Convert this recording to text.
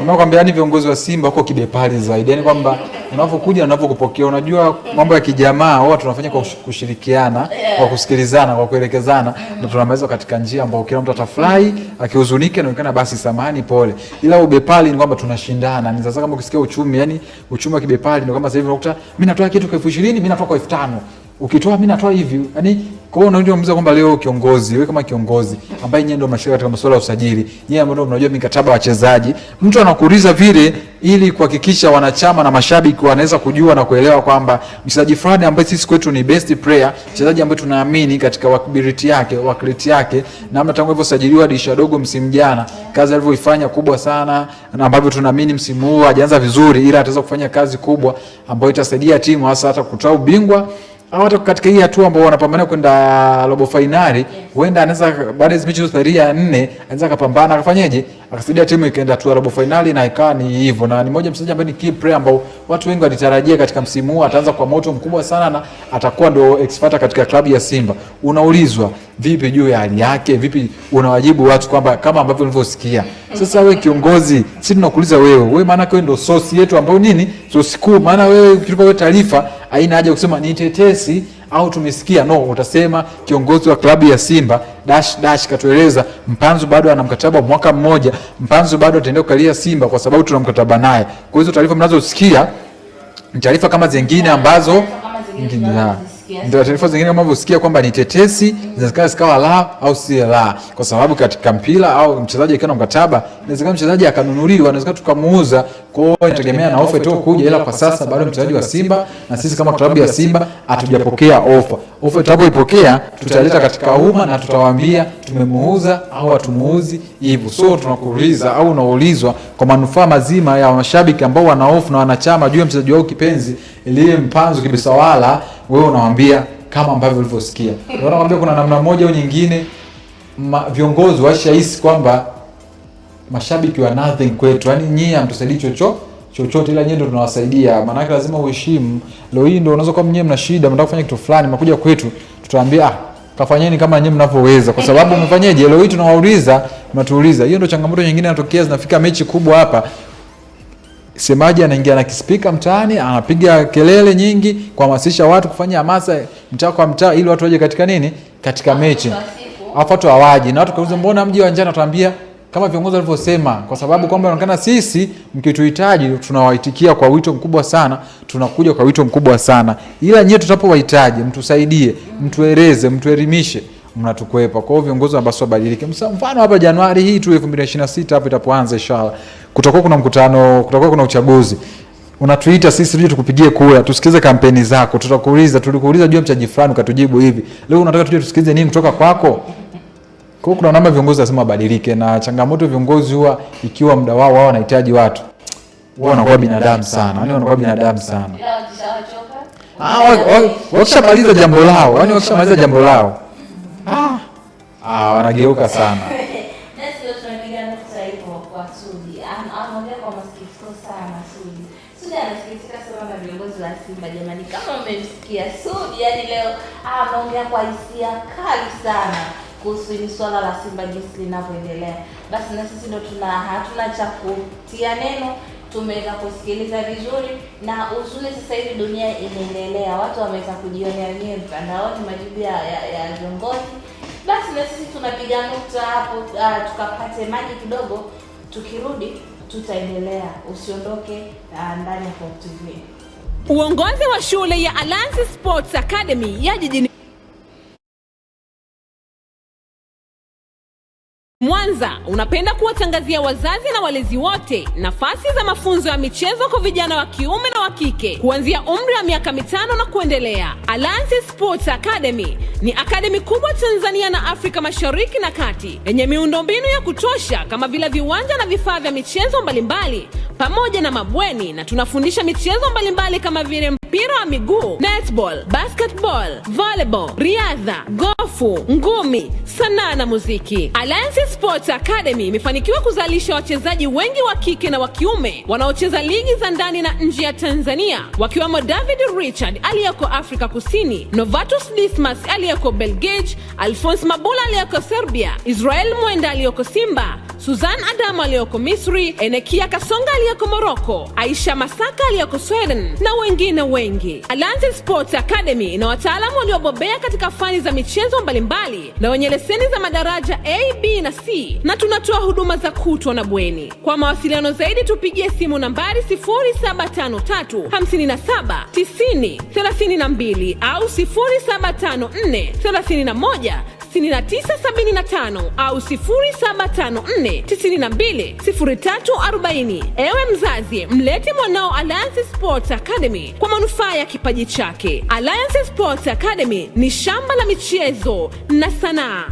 unakwambia yani viongozi wa Simba wako kibepari zaidi. Yani kwamba unapokuja na unapokupokea, unajua mambo ya kijamaa huwa tunafanya kwa kushirikiana, kwa kusikilizana, kwa kuelekezana, na tunamaliza katika njia ambayo kila mtu atafurahi, akihuzunika inaonekana basi samahani pole. Ila ubepari ni kwamba tunashindana. Ni sasa kama ukisikia uchumi, yani uchumi wa kibepari ni kama sasa hivi unakuta mimi natoa kitu kwa 20,000, mimi natoa kwa 5,000. Ukitoa mimi natoa hivi. Yani kwa hiyo unajua mzee kwamba leo kiongozi, wewe kama kiongozi ambaye yeye ndio mashirika katika masuala ya usajili, yeye ndio unajua mikataba ya wachezaji, mtu anakuuliza vile ili kuhakikisha wanachama na mashabiki wanaweza kujua na kuelewa kwamba mchezaji fulani ambaye sisi kwetu ni best player, mchezaji ambaye tunaamini katika ability yake, quality yake, namna tangu hivyo sajiliwa dirisha dogo msimu jana, kazi alivyoifanya kubwa sana, na ambavyo tunaamini msimu huu hajaanza vizuri, ila ataweza kufanya kazi kubwa ambayo itasaidia timu hasa hata kutoa ubingwa. Au hata katika hii hatua ambao wanapambana kwenda robo finali, huenda anaweza baada ya mechi zote 4 anaweza kupambana akafanyaje, akasaidia timu ikaenda tu robo finali na ikawa ni hivyo. Na ni mmoja mchezaji ambaye ni key player ambao watu wengi walitarajia katika msimu huu ataanza kwa moto mkubwa sana na atakuwa ndio expert katika klabu ya Simba. Unaulizwa vipi juu ya hali yake, vipi unawajibu watu kwamba kama ambavyo ulivyosikia. Sasa wewe kiongozi, sisi tunakuuliza wewe maana yake wewe ndio source yetu ambayo nini? Source kuu. Maana wewe ukitupa wewe taarifa haina haja kusema ni tetesi au tumesikia. No, utasema kiongozi wa klabu ya Simba katueleza Mpanzu bado ana mkataba mwaka mmoja, Mpanzu bado ataendelea kukalia Simba kwa sababu tuna mkataba naye. Kwa hizo taarifa mnazosikia ni taarifa kama zingine ambazo ndio taarifa zingine kama unavyosikia kwamba ni tetesi, zinaweza zikawa la au si la, kwa sababu katika mpira au mchezaji akiwa na mkataba, inawezekana mchezaji akanunuliwa, inawezekana tukamuuza. Kwa hiyo inategemea na ofa tu kuja, ila kwa sasa bado mchezaji wa Simba na sisi kama klabu ya Simba hatujapokea ofa. Ofa tutakapoipokea tutaleta katika umma na tutawaambia tumemuuza au hatumuuzi hivyo. So tunakuuliza au unaulizwa kwa manufaa mazima ya mashabiki ambao wana hofu na wanachama juu ya mchezaji wao kipenzi Elie Mpanzu Kibisawala, wewe unawaambia kama ambavyo ulivyosikia. Unawaambia kuna namna moja au nyingine viongozi washahisi kwamba mashabiki wa nothing kwetu, yani nyinyi hamtusaidii chochote, ila nyinyi ndio tunawasaidia. Maana yake lazima uheshimu. Leo hii ndio unaweza kuwa mnyewe mna shida, mnataka kufanya kitu fulani, mnakuja kwetu, tutawaambia kafanyeni kama nyinyi mnavyoweza, kwa sababu mfanyeje. Leo hii tunawauliza, mnatuuliza. Hiyo ndio changamoto nyingine inatokea, zinafika mechi kubwa hapa, semaji anaingia na kispika mtaani, anapiga kelele nyingi kuhamasisha watu kufanya hamasa mtaa kwa mtaa ili watu waje katika nini? Katika mechi. Watu hawaji. Na watu kauliza mbona mji wa njano, tuambia kama viongozi walivyosema, kwa sababu kwamba inaonekana sisi mkituhitaji tunawaitikia kwa wito mkubwa sana, tunakuja kwa wito mkubwa sana. Ila nyie tutapowahitaji, mtusaidie, mtueleze, mtuelimishe, mnatukwepa. Kwa hiyo viongozi wanapaswa badilike. Mfano hapa Januari hii tu 2026 hapo itapoanza inshallah, kutakuwa kuna mkutano, kutakuwa kuna uchaguzi. Unatuita sisi tuje tukupigie kura, tusikize kampeni zako. Tulikuuliza juu ya mchezaji fulani ukatujibu hivi. Leo unataka tuje tusikize nini kutoka kwako? Kwa kuna namna viongozi lazima badilike, na changamoto viongozi huwa ikiwa muda wao wanahitaji watu, wao wanakuwa binadamu sana. Yaani wanakuwa binadamu sana. Wakishamaliza jambo lao, yaani wakishamaliza jambo lao, wanageuka sana. Ndio tunapiga nukta hiyo kwa Sudi. Anaongea kwa masikitiko sana Sudi. Sudi anasikitika sana na viongozi wa Simba jamani. Kama mmemsikia Sudi, yani leo anaongea kwa hisia kali sana kuhusu hili swala la Simba jinsi linavyoendelea. Basi na sisi ndio hatuna cha kutia neno, tumeweza kusikiliza vizuri, na uzuri sasa hivi dunia inaendelea. Watu wameweza kujionea wenyewe mtandaoni majibu ya viongozi. Basi na sisi tunapiga nukta hapo, tukapate maji kidogo, tukirudi tutaendelea. Usiondoke ndani ya Hope TV. Uongozi wa shule ya Alliance Sports Academy ya jijini Mwanza unapenda kuwatangazia wazazi na walezi wote nafasi za mafunzo ya michezo kwa vijana wa kiume na wa kike kuanzia umri wa miaka 5 na kuendelea. Alliance Sports Academy ni akademi kubwa Tanzania na Afrika Mashariki na Kati yenye miundombinu ya kutosha kama vile viwanja na vifaa vya michezo mbalimbali pamoja na mabweni, na tunafundisha michezo mbalimbali kama vile mpira wa miguu, netball, basketball, volleyball, riadha, gofu, ngumi, sanaa na muziki. Alliance Sports Academy imefanikiwa kuzalisha wachezaji wengi wa kike na wa kiume wanaocheza ligi za ndani na nje ya Tanzania, wakiwemo David Richard aliyeko Afrika Kusini, Novatus Dismas aliyeko Belgiji, Alphonse Mabula aliyeko Serbia, Israel Mwenda aliyeko Simba, Suzan Adam aliyoko Misri, Enekia Kasonga aliyoko Morocco, Aisha Masaka aliyoko Sweden na wengine wengi. Alliance Sports Academy ina wataalamu waliobobea katika fani za michezo mbalimbali na wenye leseni za madaraja A, B na C, na tunatoa huduma za kutwa na bweni. Kwa mawasiliano zaidi tupigie simu nambari 0753 57 90 32 au 0754 31 6975 au 0754 92 0340. Ewe mzazi, mlete mwanao Alliance Sports Academy kwa manufaa ya kipaji chake. Alliance Sports Academy ni shamba la michezo na sanaa.